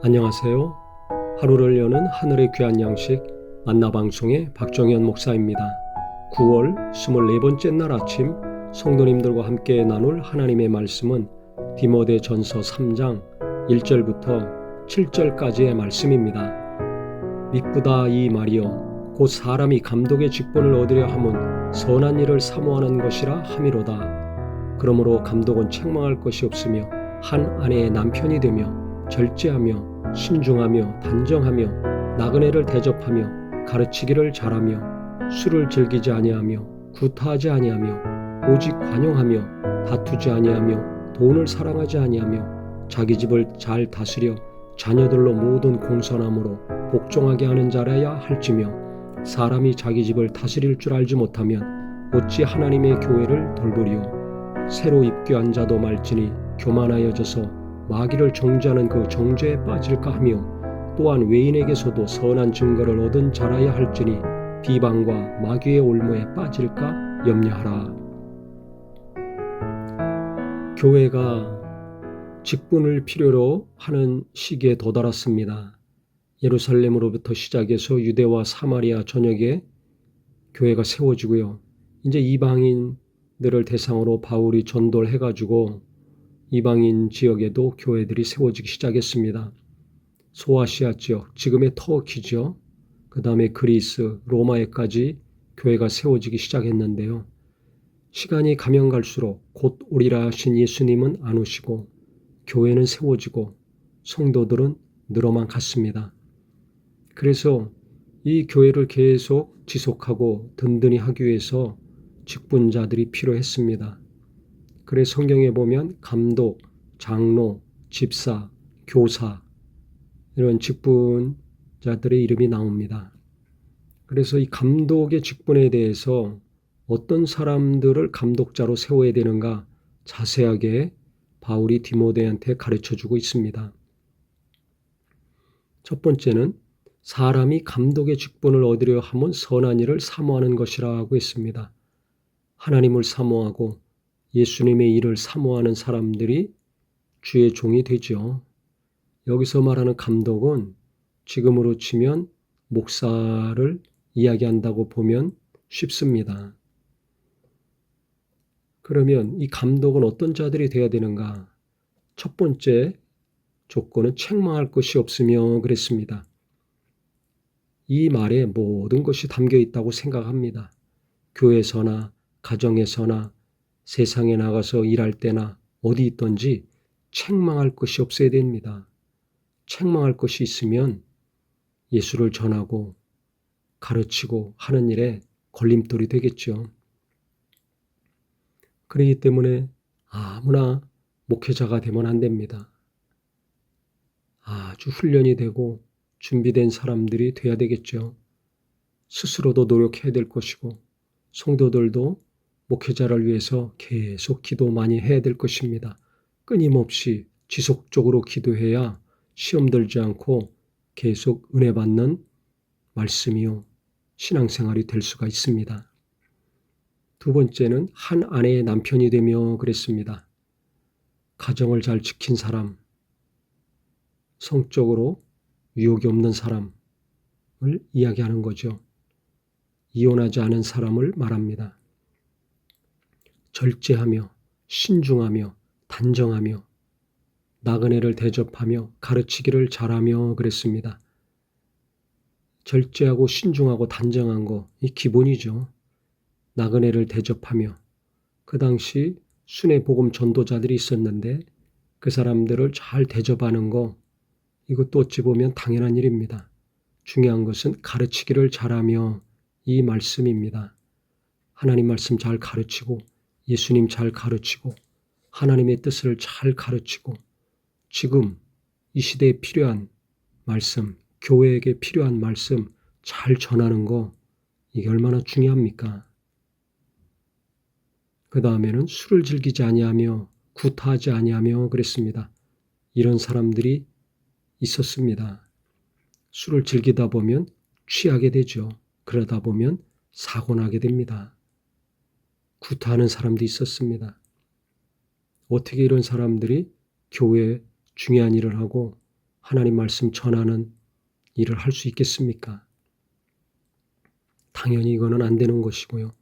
안녕하세요. 하루를 여는 하늘의 귀한 양식 만나방송의 박정현 목사입니다. 9월 24번째 날 아침 성도님들과 함께 나눌 하나님의 말씀은 디모데전서 3장 1절부터 7절까지의 말씀입니다. 미쁘다 이 말이여 곧 사람이 감독의 직분을 얻으려 함은 선한 일을 사모하는 것이라 함이로다. 그러므로 감독은 책망할 것이 없으며 한 아내의 남편이 되며 절제하며 신중하며 단정하며 나그네를 대접하며 가르치기를 잘하며 술을 즐기지 아니하며 구타하지 아니하며 오직 관용하며 다투지 아니하며 돈을 사랑하지 아니하며 자기 집을 잘 다스려 자녀들로 모든 공손함으로 복종하게 하는 자라야 할지며 사람이 자기 집을 다스릴 줄 알지 못하면 어찌 하나님의 교회를 돌보리요. 새로 입교한 자도 말지니 교만하여져서 마귀를 정죄하는 그 정죄에 빠질까 하며 또한 외인에게서도 선한 증거를 얻은 자라야 할지니 비방과 마귀의 올무에 빠질까 염려하라. 교회가 직분을 필요로 하는 시기에 도달했습니다. 예루살렘으로부터 시작해서 유대와 사마리아 전역에 교회가 세워지고요. 이제 이방인들을 대상으로 바울이 전도를 해가지고 이방인 지역에도 교회들이 세워지기 시작했습니다. 소아시아 지역, 지금의 터키죠. 그 다음에 그리스, 로마에까지 교회가 세워지기 시작했는데요. 시간이 가면 갈수록 곧 오리라 하신 예수님은 안 오시고 교회는 세워지고 성도들은 늘어만 갔습니다. 그래서 이 교회를 계속 지속하고 든든히 하기 위해서 직분자들이 필요했습니다. 그래서 성경에 보면 감독, 장로, 집사, 교사 이런 직분자들의 이름이 나옵니다. 그래서 이 감독의 직분에 대해서 어떤 사람들을 감독자로 세워야 되는가 자세하게 바울이 디모데한테 가르쳐주고 있습니다. 첫 번째는 사람이 감독의 직분을 얻으려 하면 선한 일을 사모하는 것이라고 했습니다. 하나님을 사모하고 예수님의 일을 사모하는 사람들이 주의 종이 되죠. 여기서 말하는 감독은 지금으로 치면 목사를 이야기한다고 보면 쉽습니다. 그러면 이 감독은 어떤 자들이 되어야 되는가? 첫 번째 조건은 책망할 것이 없으며 그랬습니다. 이 말에 모든 것이 담겨 있다고 생각합니다. 교회에서나 가정에서나 세상에 나가서 일할 때나 어디 있든지 책망할 것이 없어야 됩니다. 책망할 것이 있으면 예수를 전하고 가르치고 하는 일에 걸림돌이 되겠죠. 그렇기 때문에 아무나 목회자가 되면 안 됩니다. 아주 훈련이 되고 준비된 사람들이 돼야 되겠죠. 스스로도 노력해야 될 것이고 성도들도 목회자를 위해서 계속 기도 많이 해야 될 것입니다. 끊임없이 지속적으로 기도해야 시험 들지 않고 계속 은혜 받는 말씀이요 신앙생활이 될 수가 있습니다. 두 번째는 한 아내의 남편이 되며 그랬습니다. 가정을 잘 지킨 사람, 성적으로 유혹이 없는 사람을 이야기하는 거죠. 이혼하지 않은 사람을 말합니다. 절제하며 신중하며 단정하며 나그네를 대접하며 가르치기를 잘하며 그랬습니다. 절제하고 신중하고 단정한 거 이 기본이죠. 나그네를 대접하며 그 당시 순회 복음 전도자들이 있었는데 그 사람들을 잘 대접하는 거 이것도 어찌 보면 당연한 일입니다. 중요한 것은 가르치기를 잘하며 이 말씀입니다. 하나님 말씀 잘 가르치고 예수님 잘 가르치고 하나님의 뜻을 잘 가르치고 지금 이 시대에 필요한 말씀, 교회에게 필요한 말씀 잘 전하는 거 이게 얼마나 중요합니까? 그 다음에는 술을 즐기지 아니하며 구타하지 아니하며 그랬습니다. 이런 사람들이 있었습니다. 술을 즐기다 보면 취하게 되죠. 그러다 보면 사고 나게 됩니다. 구타하는 사람도 있었습니다. 어떻게 이런 사람들이 교회에 중요한 일을 하고 하나님 말씀 전하는 일을 할 수 있겠습니까? 당연히 이거는 안 되는 것이고요.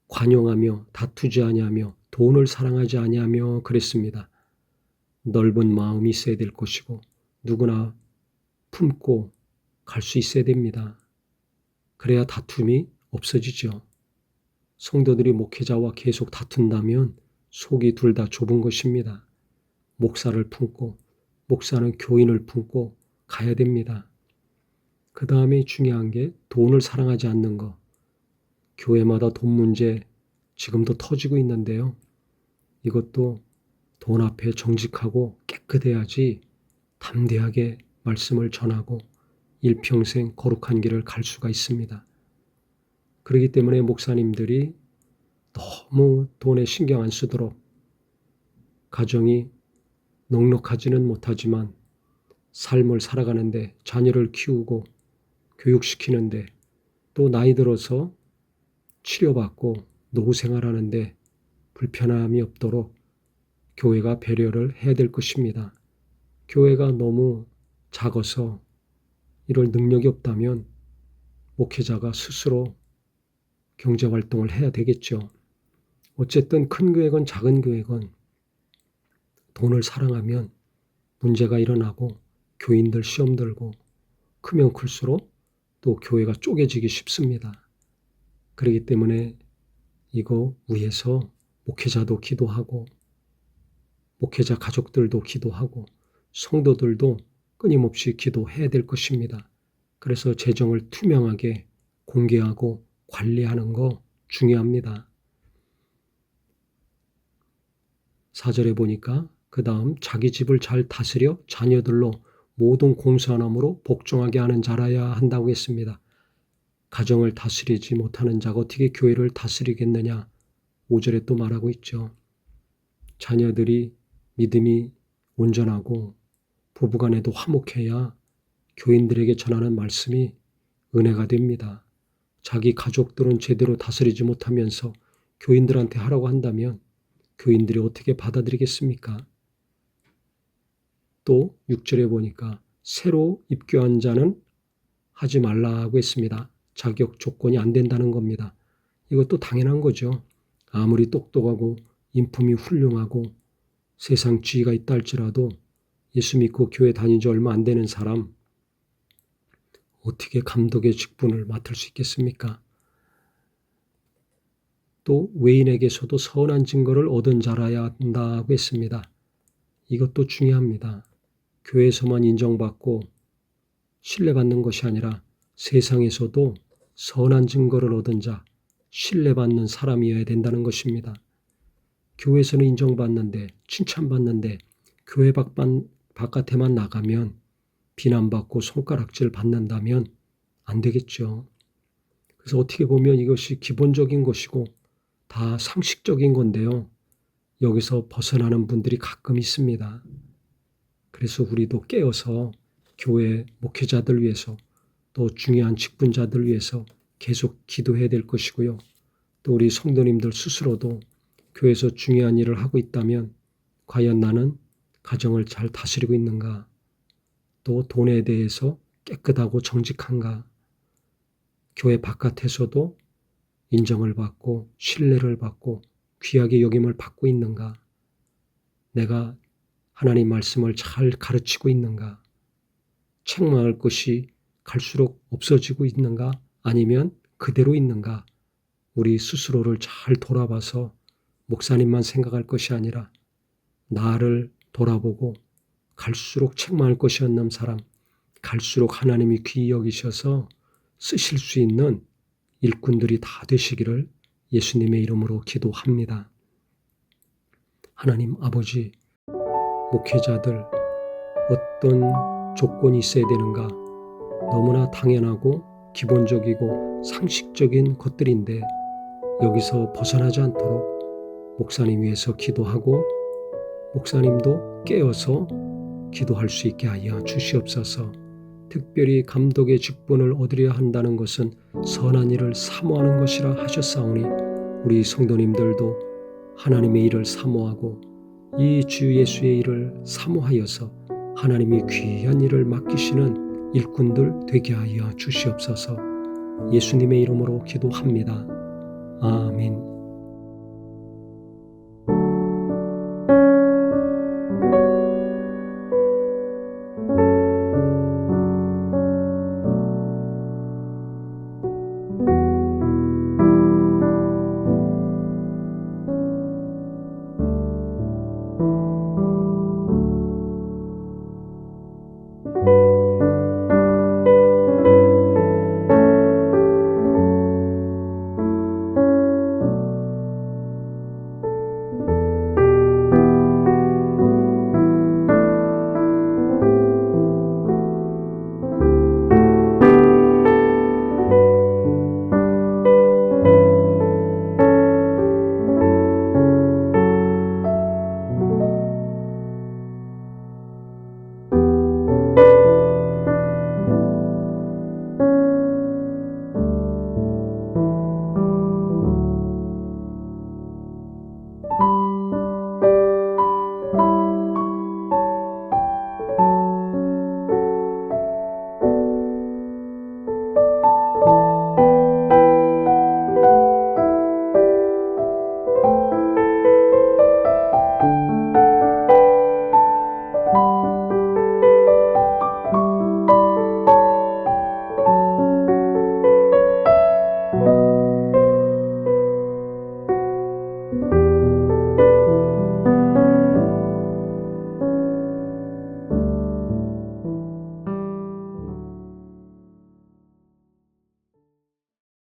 관용하며 다투지 아니하며 돈을 사랑하지 아니하며 그랬습니다. 넓은 마음이 있어야 될 것이고 누구나 품고 갈 수 있어야 됩니다. 그래야 다툼이 없어지죠. 성도들이 목회자와 계속 다툰다면 속이 둘 다 좁은 것입니다. 목사를 품고 목사는 교인을 품고 가야 됩니다. 그 다음에 중요한 게 돈을 사랑하지 않는 것. 교회마다 돈 문제 지금도 터지고 있는데요. 이것도 돈 앞에 정직하고 깨끗해야지 담대하게 말씀을 전하고 일평생 거룩한 길을 갈 수가 있습니다. 그렇기 때문에 목사님들이 너무 돈에 신경 안 쓰도록 가정이 넉넉하지는 못하지만 삶을 살아가는데 자녀를 키우고 교육시키는데 또 나이 들어서 치료받고 노후생활하는데 불편함이 없도록 교회가 배려를 해야 될 것입니다. 교회가 너무 작아서 이럴 능력이 없다면 목회자가 스스로 경제활동을 해야 되겠죠. 어쨌든 큰 교회건 작은 교회건 돈을 사랑하면 문제가 일어나고 교인들 시험 들고 크면 클수록 또 교회가 쪼개지기 쉽습니다. 그렇기 때문에 이거 위해서 목회자도 기도하고 목회자 가족들도 기도하고 성도들도 끊임없이 기도해야 될 것입니다. 그래서 재정을 투명하게 공개하고 관리하는 거 중요합니다. 4절에 보니까 그 다음 자기 집을 잘 다스려 자녀들로 모든 공수하나무로 복종하게 하는 자라야 한다고 했습니다. 가정을 다스리지 못하는 자가 어떻게 교회를 다스리겠느냐 5절에 또 말하고 있죠. 자녀들이 믿음이 온전하고 부부간에도 화목해야 교인들에게 전하는 말씀이 은혜가 됩니다. 자기 가족들은 제대로 다스리지 못하면서 교인들한테 하라고 한다면 교인들이 어떻게 받아들이겠습니까? 또 6절에 보니까 새로 입교한 자는 하지 말라고 했습니다. 자격 조건이 안 된다는 겁니다. 이것도 당연한 거죠. 아무리 똑똑하고 인품이 훌륭하고 세상 지위가 있다 할지라도 예수 믿고 교회 다닌 지 얼마 안 되는 사람 어떻게 감독의 직분을 맡을 수 있겠습니까? 또 외인에게서도 선한 증거를 얻은 자라야 한다고 했습니다. 이것도 중요합니다. 교회에서만 인정받고 신뢰받는 것이 아니라 세상에서도 선한 증거를 얻은 자, 신뢰받는 사람이어야 된다는 것입니다. 교회에서는 인정받는데 칭찬받는데 교회 바깥에만 나가면 비난받고 손가락질 받는다면 안 되겠죠. 그래서 어떻게 보면 이것이 기본적인 것이고 다 상식적인 건데요. 여기서 벗어나는 분들이 가끔 있습니다. 그래서 우리도 깨어서 교회 목회자들 위해서 또 중요한 직분자들 위해서 계속 기도해야 될 것이고요. 또 우리 성도님들 스스로도 교회에서 중요한 일을 하고 있다면 과연 나는 가정을 잘 다스리고 있는가? 또 돈에 대해서 깨끗하고 정직한가? 교회 바깥에서도 인정을 받고 신뢰를 받고 귀하게 여김을 받고 있는가? 내가 하나님 말씀을 잘 가르치고 있는가? 책망할 것이 갈수록 없어지고 있는가? 아니면 그대로 있는가? 우리 스스로를 잘 돌아봐서 목사님만 생각할 것이 아니라 나를 돌아보고 갈수록 책망할 것이 없는 사람, 갈수록 하나님이 귀히 여기셔서 쓰실 수 있는 일꾼들이 다 되시기를 예수님의 이름으로 기도합니다. 하나님 아버지, 목회자들 어떤 조건이 있어야 되는가? 너무나 당연하고 기본적이고 상식적인 것들인데 여기서 벗어나지 않도록 목사님 위해서 기도하고 목사님도 깨어서 기도할 수 있게 하여 주시옵소서. 특별히 감독의 직분을 얻으려 한다는 것은 선한 일을 사모하는 것이라 하셨사오니 우리 성도님들도 하나님의 일을 사모하고 이 주 예수의 일을 사모하여서 하나님이 귀한 일을 맡기시는 일꾼들 되게 하여 주시옵소서. 예수님의 이름으로 기도합니다. 아멘.